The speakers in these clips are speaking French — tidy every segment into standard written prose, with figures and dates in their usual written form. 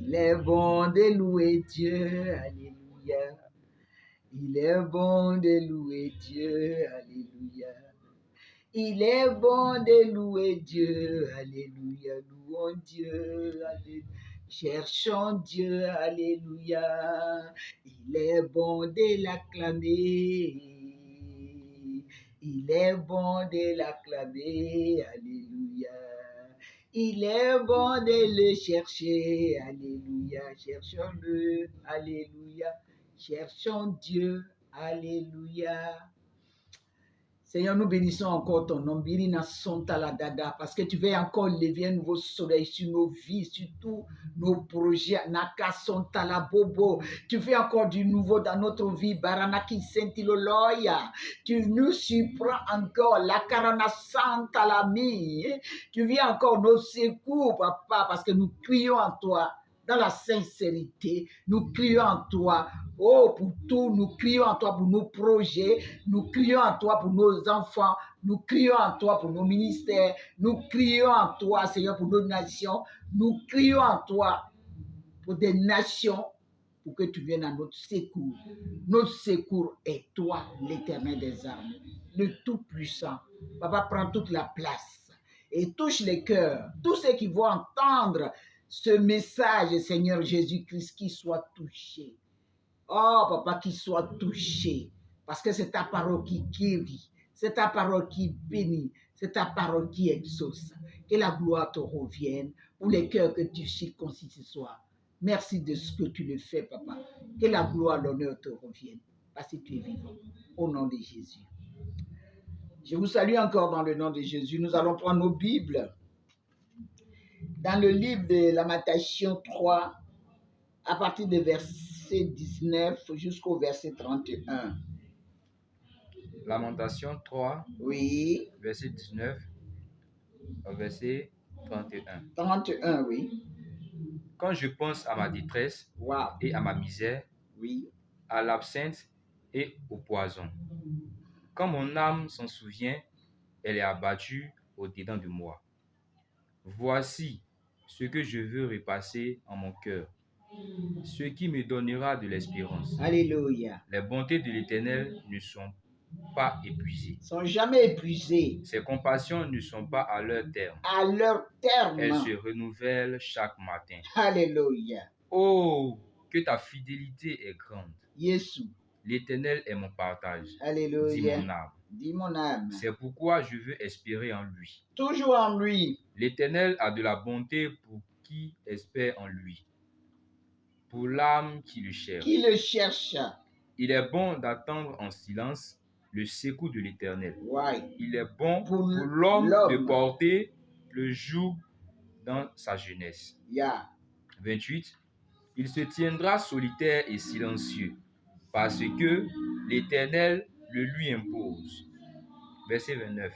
Il est bon de louer Dieu, alléluia. Il est bon de louer Dieu, alléluia. Il est bon de louer Dieu, alléluia. Louons Dieu, alléluia. Cherchons Dieu, alléluia. Il est bon de l'acclamer. Il est bon de l'acclamer, alléluia. Il est bon de le chercher, alléluia. Cherchons-le, alléluia. Cherchons Dieu, alléluia. Seigneur, nous bénissons encore ton nom, Birina Santa Dada, parce que tu veux encore lever un nouveau soleil sur nos vies, sur tous nos projets. Naka Santa la Bobo, tu fais encore du nouveau dans notre vie. Baranaki Sentiloloya, tu nous surprends encore. La Karana Santa la Mi, tu viens encore nos secours, papa, parce que nous crions en toi. Dans la sincérité, nous crions en toi. Oh, pour tout, nous crions en toi pour nos projets, nous crions en toi pour nos enfants, nous crions en toi pour nos ministères, nous crions en toi, Seigneur, pour nos nations, nous crions en toi pour des nations, pour que tu viennes à notre secours. Notre secours est toi, l'Éternel des armées, le Tout-Puissant. Papa, prends toute la place et touche les cœurs, tous ceux qui vont entendre ce message, Seigneur Jésus-Christ, qui soit touché. Oh, papa, qu'il soit touché, parce que c'est ta parole qui guérit, c'est ta parole qui bénit, c'est ta parole qui exauce. Que la gloire te revienne pour les cœurs que tu circoncis ce soir. Merci de ce que tu le fais, papa. Que la gloire, l'honneur te revienne, parce que tu es vivant. Au nom de Jésus. Je vous salue encore dans le nom de Jésus. Nous allons prendre nos Bibles. Dans le livre de Lamentation 3, à partir de verset 19 jusqu'au verset 31. Lamentation 3, Oui. verset 19 au verset 31. 31, oui. Quand je pense à ma détresse Wow. et à ma misère, Oui. à l'absinthe et au poison, quand mon âme s'en souvient, elle est abattue au-dedans de moi. Voici ce que je veux repasser en mon cœur, ce qui me donnera de l'espérance. Alléluia. Les bontés de l'Éternel ne sont pas épuisées. Ils sont jamais épuisés. Ses compassions ne sont pas à leur terme. À leur terme. Elles se renouvellent chaque matin. Alléluia. Oh, que ta fidélité est grande. Jésus. L'Éternel est mon partage. Alléluia. Dis mon âme. Dis mon âme. C'est pourquoi je veux espérer en lui. Toujours en lui. L'Éternel a de la bonté pour qui espère en lui, pour l'âme qui le cherche. Qui le cherche. Il est bon d'attendre en silence le secours de l'Éternel. Ouais. Il est bon Pour l'homme l'homme. de porter le joug dans sa jeunesse. Yeah. 28. Il se tiendra solitaire et silencieux, parce que l'Éternel le lui impose. Verset 29.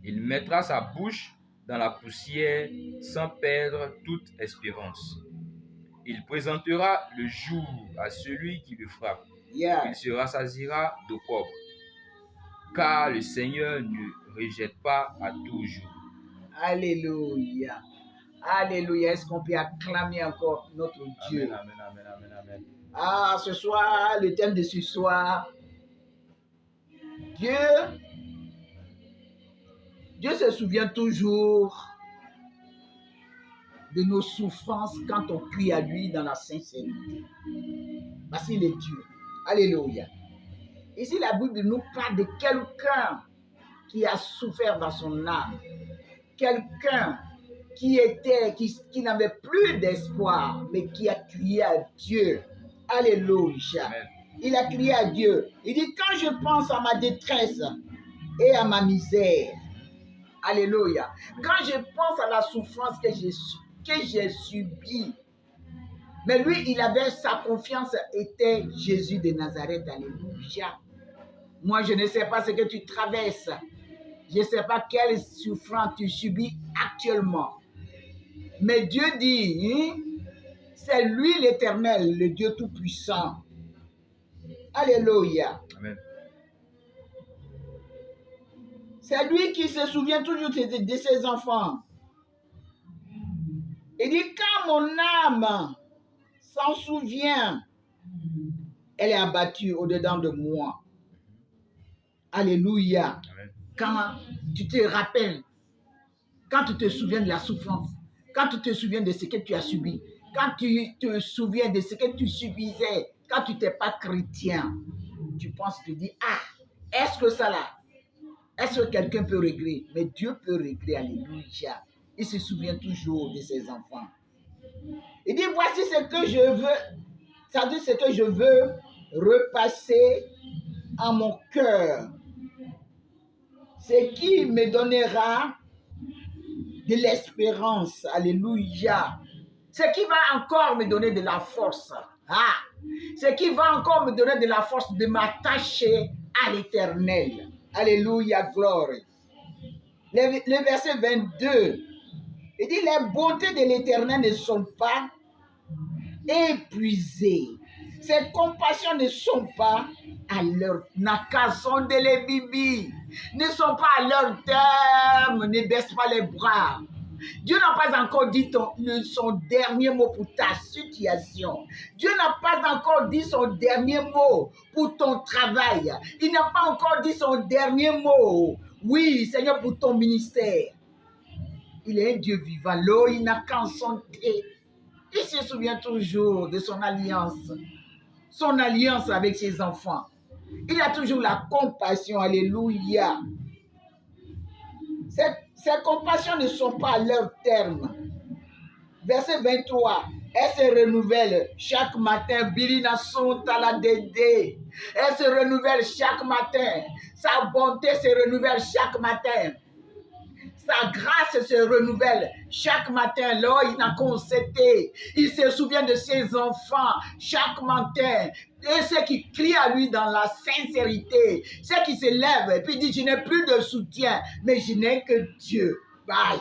Il mettra sa bouche dans la poussière sans perdre toute espérance. Il présentera le jour à celui qui le frappe. Yeah. Il se rassasiera d'opprobre, car le Seigneur ne rejette pas à toujours. Alléluia. Alléluia. Est-ce qu'on peut acclamer encore notre Dieu? Amen, amen, amen, amen, amen. Ah, ce soir, le thème de ce soir, Dieu se souvient toujours de nos souffrances quand on crie à lui dans la sincérité. Parce qu'il est Dieu. Alléluia. Ici, la Bible nous parle de quelqu'un qui a souffert dans son âme. Quelqu'un qui n'avait plus d'espoir, mais qui a crié à Dieu. Alléluia. Amen. Il a crié à Dieu. Il dit, quand je pense à ma détresse et à ma misère, alléluia. Quand je pense à la souffrance que j'ai subie, mais lui, sa confiance était Jésus de Nazareth, alléluia. Moi, je ne sais pas ce que tu traverses. Je ne sais pas quelle souffrance tu subis actuellement. Mais Dieu dit, c'est lui l'Éternel, le Dieu Tout-Puissant. Alléluia. Amen. C'est lui qui se souvient toujours de ses enfants. Il dit, quand mon âme s'en souvient. Elle est abattue au-dedans de moi. Alléluia. Amen. Quand tu te rappelles, quand tu te souviens de la souffrance, quand tu te souviens de ce que tu as subi, quand tu te souviens de ce que tu subissais, quand tu n'étais pas chrétien, tu penses, tu dis, est-ce que ça là, est-ce que quelqu'un peut régler? Mais Dieu peut régler, alléluia. Il se souvient toujours de ses enfants. Il dit, voici ce que je veux, ça dit ce que je veux repasser en mon cœur. Ce qui me donnera de l'espérance, alléluia. Ce qui va encore me donner de la force. Ce qui va encore me donner de la force de m'attacher à l'Éternel. Alléluia, gloire. Le verset 22, il dit, les bontés de l'Éternel ne sont pas épuisées. Ses compassions ne sont pas à leur nakason de les bibi, ne sont pas à leur terme, ne baisse pas les bras. Dieu n'a pas encore dit son dernier mot pour ta situation. Dieu n'a pas encore dit son dernier mot pour ton travail. Il n'a pas encore dit son dernier mot, oui, Seigneur, pour ton ministère. Il est un Dieu vivant. L'eau, il n'a qu'en santé. Il se souvient toujours de son alliance avec ses enfants. Il a toujours la compassion, alléluia. Ces compassions ne sont pas à leur terme. Verset 23, elle se renouvelle chaque matin. Bilina sont à la dédé. Elle se renouvelle chaque matin. Sa bonté se renouvelle chaque matin. Sa grâce se renouvelle chaque matin. Là, il n'a concété. Il se souvient de ses enfants chaque matin. Et ceux qui crient à lui dans la sincérité, ceux qui se lèvent et puis disent, je n'ai plus de soutien, mais je n'ai que Dieu. Bye.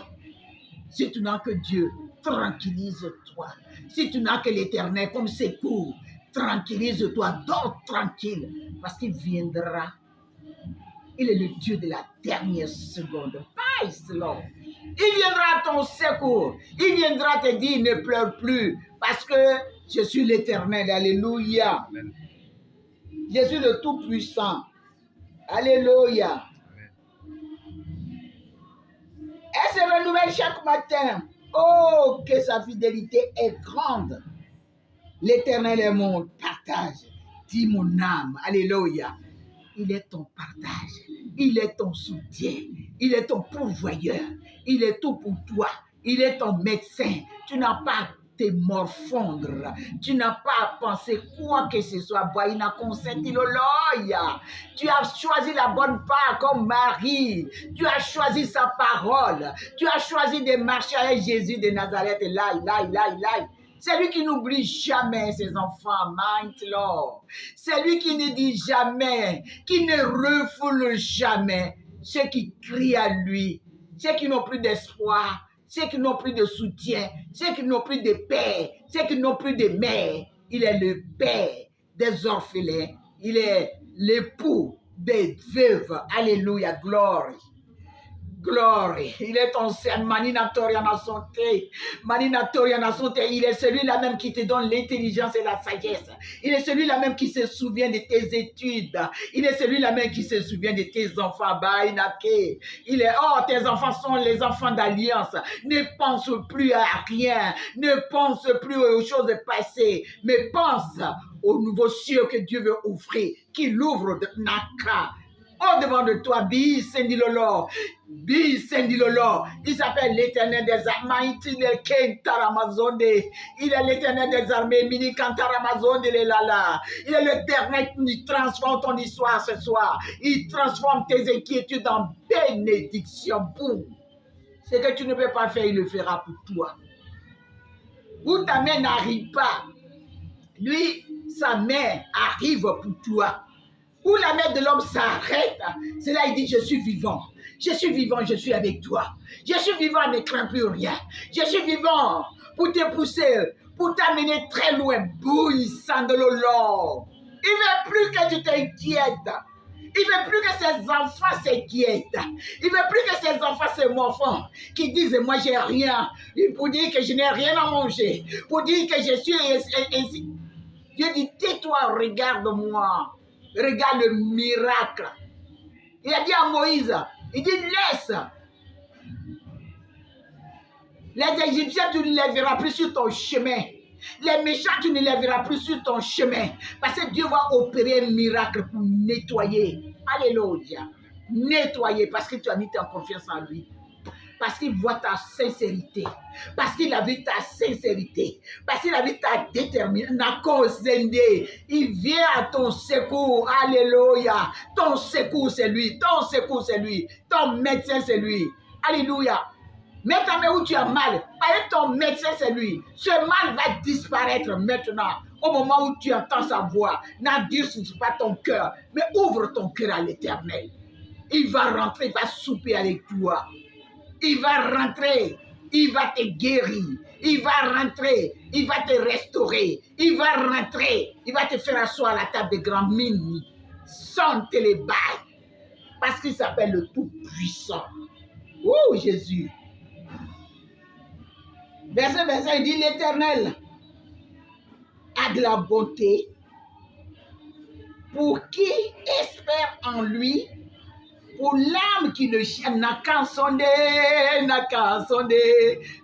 Si tu n'as que Dieu, tranquillise-toi. Si tu n'as que l'Éternel comme secours, tranquillise-toi, dors tranquille, parce qu'il viendra. Il est le Dieu de la dernière seconde. Praise Lord. Il viendra à ton secours. Il viendra te dire, ne pleure plus, parce que je suis l'Éternel. Alléluia. Amen. Je suis le Tout-Puissant. Alléluia. Elle se renouvelle chaque matin. Oh, que sa fidélité est grande. L'Éternel est mon partage. Dis mon âme. Alléluia. Il est ton partage. Il est ton soutien. Il est ton pourvoyeur. Il est tout pour toi. Il est ton médecin. Tu n'as pas à te morfondre. Tu n'as pas à penser quoi que ce soit. Tu as choisi la bonne part comme Marie. Tu as choisi sa parole. Tu as choisi de marcher avec Jésus de Nazareth. C'est lui qui n'oublie jamais ses enfants, mighty Lord. C'est lui qui ne dit jamais, qui ne refoule jamais ceux qui crient à lui, ceux qui n'ont plus d'espoir, ceux qui n'ont plus de soutien, ceux qui n'ont plus de père, ceux qui n'ont plus de mère. Il est le père des orphelins. Il est l'époux des veuves. Alléluia, gloire. Glory. Il est ton Seigneur, Maninatoriana santé. Maninatoriana santé. Il est celui-là même qui te donne l'intelligence et la sagesse. Il est celui-là même qui se souvient de tes études. Il est celui-là même qui se souvient de tes enfants. Bainake. Il est, tes enfants sont les enfants d'alliance. Ne pense plus à rien. Ne pense plus aux choses passées. Mais pense aux nouveaux cieux que Dieu veut offrir. Qu'il ouvre de Naka. Au-devant de toi, il s'appelle l'Éternel des armées. Il est l'Éternel des armées. Il est l'Éternel qui transforme ton histoire ce soir. Il transforme tes inquiétudes en bénédiction. Boum. Ce que tu ne peux pas faire, il le fera pour toi. Où ta main n'arrive pas, lui, sa main arrive pour toi. Où la main de l'homme s'arrête, c'est là il dit, je suis vivant. Je suis vivant, je suis avec toi. Je suis vivant, ne crains plus rien. Je suis vivant pour te pousser, pour t'amener très loin. Bouillissant de l'eau. Il ne veut plus que tu t'inquiètes. Il ne veut plus que ses enfants s'inquiètent. Il ne veut plus que ses enfants se morfondent, qui disent moi j'ai rien, pour dire que je n'ai rien à manger, pour dire que je suis ainsi. Dieu dit tais-toi, regarde-moi, regarde le miracle. Il a dit à Moïse, il dit laisse. Les Égyptiens, tu ne les verras plus sur ton chemin. Les méchants, tu ne les verras plus sur ton chemin. Parce que Dieu va opérer un miracle pour nettoyer. Alléluia. Nettoyer parce que tu as mis ta confiance en lui. Parce qu'il voit ta sincérité. Parce qu'il a vu ta sincérité. Parce qu'il a vu ta détermination. Il vient à ton secours. Alléluia. Ton secours, c'est lui. Ton secours, c'est lui. Ton médecin, c'est lui. Alléluia. Mets ta main où tu as mal. Avec ton médecin, c'est lui. Ce mal va disparaître maintenant. Au moment où tu entends sa voix. N'endurcis pas ton cœur. Mais ouvre ton cœur à l'Éternel. Il va rentrer, il va souper avec toi. Il va rentrer. Il va te guérir. Il va rentrer. Il va te restaurer. Il va rentrer. Il va te faire asseoir à la table des grands mines. Sans te les bails. Parce qu'il s'appelle le Tout-Puissant. Oh, Jésus. Verset 25, il dit l'Éternel a de la bonté pour qui espère en lui, pour l'âme qui le cherche. Naka sonde,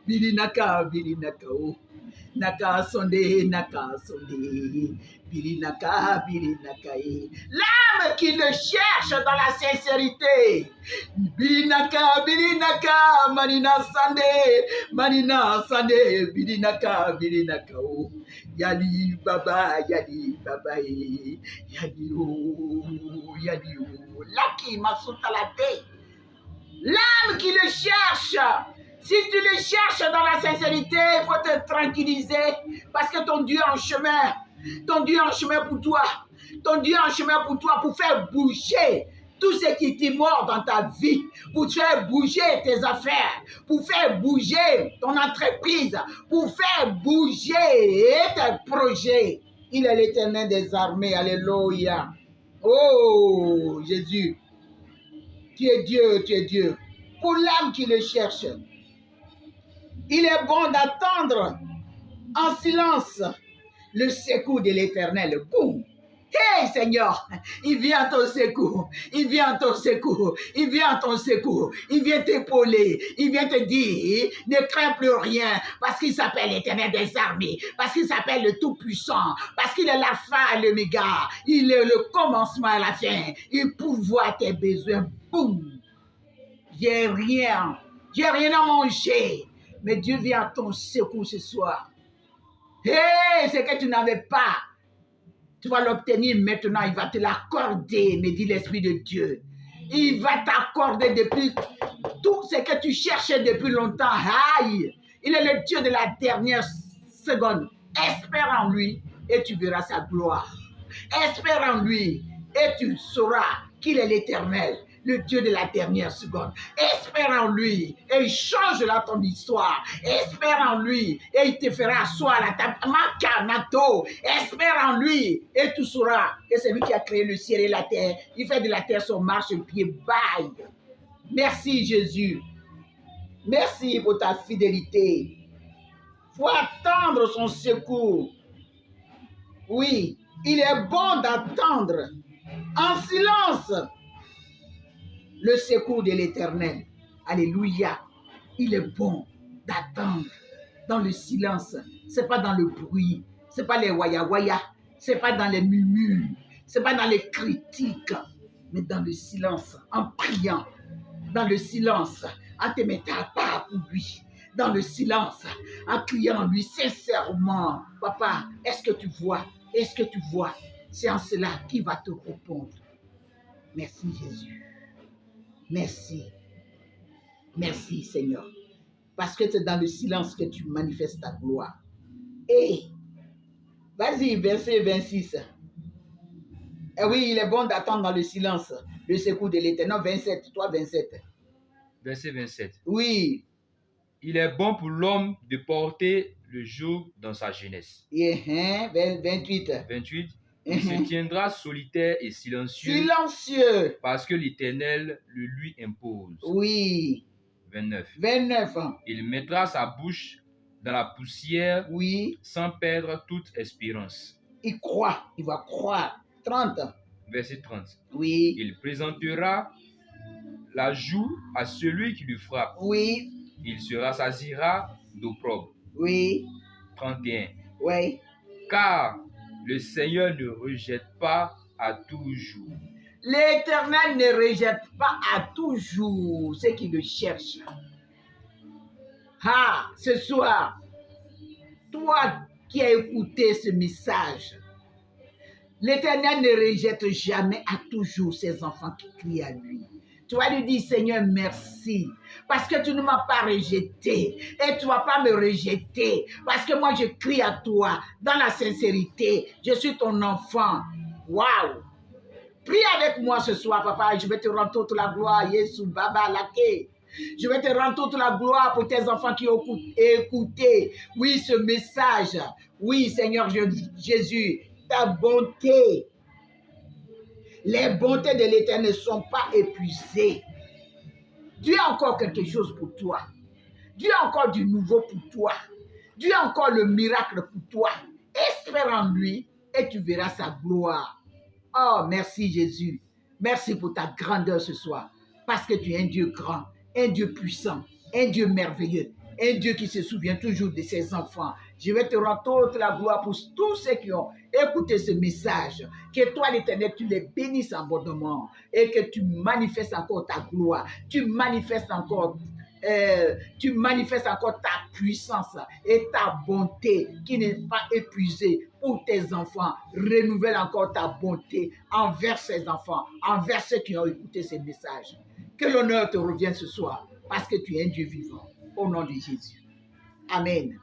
bili naka, oh. Naka sonde, bili naka, l'âme qui le cherche dans la sincérité. Bili naka, manina sande, bili naka, oh. Yali baba, yali oh, Laki masutalate. L'âme qui le cherche. Si tu le cherches dans la sincérité, il faut te tranquilliser parce que ton Dieu est en chemin. Ton Dieu est en chemin pour toi. Ton Dieu est en chemin pour toi pour faire bouger tout ce qui est mort dans ta vie, pour faire bouger tes affaires, pour faire bouger ton entreprise, pour faire bouger tes projets. Il est l'Éternel des armées. Alléluia. Oh, Jésus. Tu es Dieu, tu es Dieu. Pour l'âme qui le cherche, il est bon d'attendre en silence le secours de l'Éternel. Boum! Hey Seigneur, il vient à ton secours, il vient à ton secours, il vient à ton secours, il vient t'épauler, il vient te dire, ne crains plus rien, parce qu'il s'appelle l'Éternel des armées, parce qu'il s'appelle le Tout-Puissant, parce qu'il est l'alpha et l'oméga, il est le commencement et la fin, il pourvoit tes besoins. Boum! J'ai rien à manger, mais Dieu vient à ton secours ce soir. Hey, ce que tu n'avais pas, tu vas l'obtenir maintenant, il va te l'accorder, me dit l'Esprit de Dieu. Il va t'accorder depuis tout ce que tu cherchais depuis longtemps. Aïe, il est le Dieu de la dernière seconde. Espère en lui et tu verras sa gloire. Espère en lui et tu sauras qu'il est l'Éternel, le Dieu de la dernière seconde. Espère en lui et il changera ton histoire. Espère en lui et il te fera asseoir à la table. Makanato. Espère en lui et tu sauras que c'est lui qui a créé le ciel et la terre. Il fait de la terre son marche-pied. Bye. Merci Jésus. Merci pour ta fidélité. Il faut attendre son secours. Oui, il est bon d'attendre en silence le secours de l'Éternel. Alléluia. Il est bon d'attendre dans le silence. Ce n'est pas dans le bruit. Ce n'est pas les waya-waya. Ce n'est pas dans les murmures. Ce n'est pas dans les critiques. Mais dans le silence, en priant. Dans le silence, en te mettant à part pour lui. Dans le silence, en criant lui sincèrement. Papa, est-ce que tu vois? Est-ce que tu vois? C'est en cela qu'il va te répondre. Merci Jésus. Merci. Merci Seigneur. Parce que c'est dans le silence que tu manifestes ta gloire. Et, vas-y, verset 26. Eh oui, il est bon d'attendre dans le silence le secours de l'Éternel. 27, toi 27. Verset 27. Oui. Il est bon pour l'homme de porter le joug dans sa jeunesse. 28. 28. Il se tiendra solitaire et silencieux Silencieux. parce que l'Éternel le lui impose. Oui. 29. 29. Il mettra sa bouche dans la poussière Oui. sans perdre toute espérance. Il croit. Il va croire. 30. Verset 30. Oui. Il présentera la joue à celui qui lui frappe. Oui. Il se rassasiera d'opprobre. Oui. 31. Oui. Car le Seigneur ne rejette pas à toujours. L'Éternel ne rejette pas à toujours ceux qui le cherchent. Ah, ce soir, toi qui as écouté ce message, l'Éternel ne rejette jamais à toujours ses enfants qui crient à lui. Tu vas lui dire, Seigneur, merci, parce que tu ne m'as pas rejeté et tu ne vas pas me rejeter, parce que moi je crie à toi dans la sincérité. Je suis ton enfant. Waouh! Prie avec moi ce soir, papa. Je vais te rendre toute la gloire. Yesu, Baba, Lake. Je vais te rendre toute la gloire pour tes enfants qui ont écouté, oui, ce message. Oui, Seigneur Jésus, ta bonté. Les bontés de l'Éternel ne sont pas épuisées. Dieu a encore quelque chose pour toi. Dieu a encore du nouveau pour toi. Dieu a encore le miracle pour toi. Espère en lui et tu verras sa gloire. Oh, merci Jésus. Merci pour ta grandeur ce soir. Parce que tu es un Dieu grand, un Dieu puissant, un Dieu merveilleux, un Dieu qui se souvient toujours de ses enfants. Je vais te rendre toute la gloire pour tous ceux qui ont écouté ce message. Que toi, l'Éternel, tu les bénisses abondamment et que tu manifestes encore ta gloire. Tu manifestes encore ta puissance et ta bonté qui n'est pas épuisée pour tes enfants. Renouvelle encore ta bonté envers ces enfants, envers ceux qui ont écouté ces messages. Que l'honneur te revienne ce soir parce que tu es un Dieu vivant. Au nom de Jésus. Amen.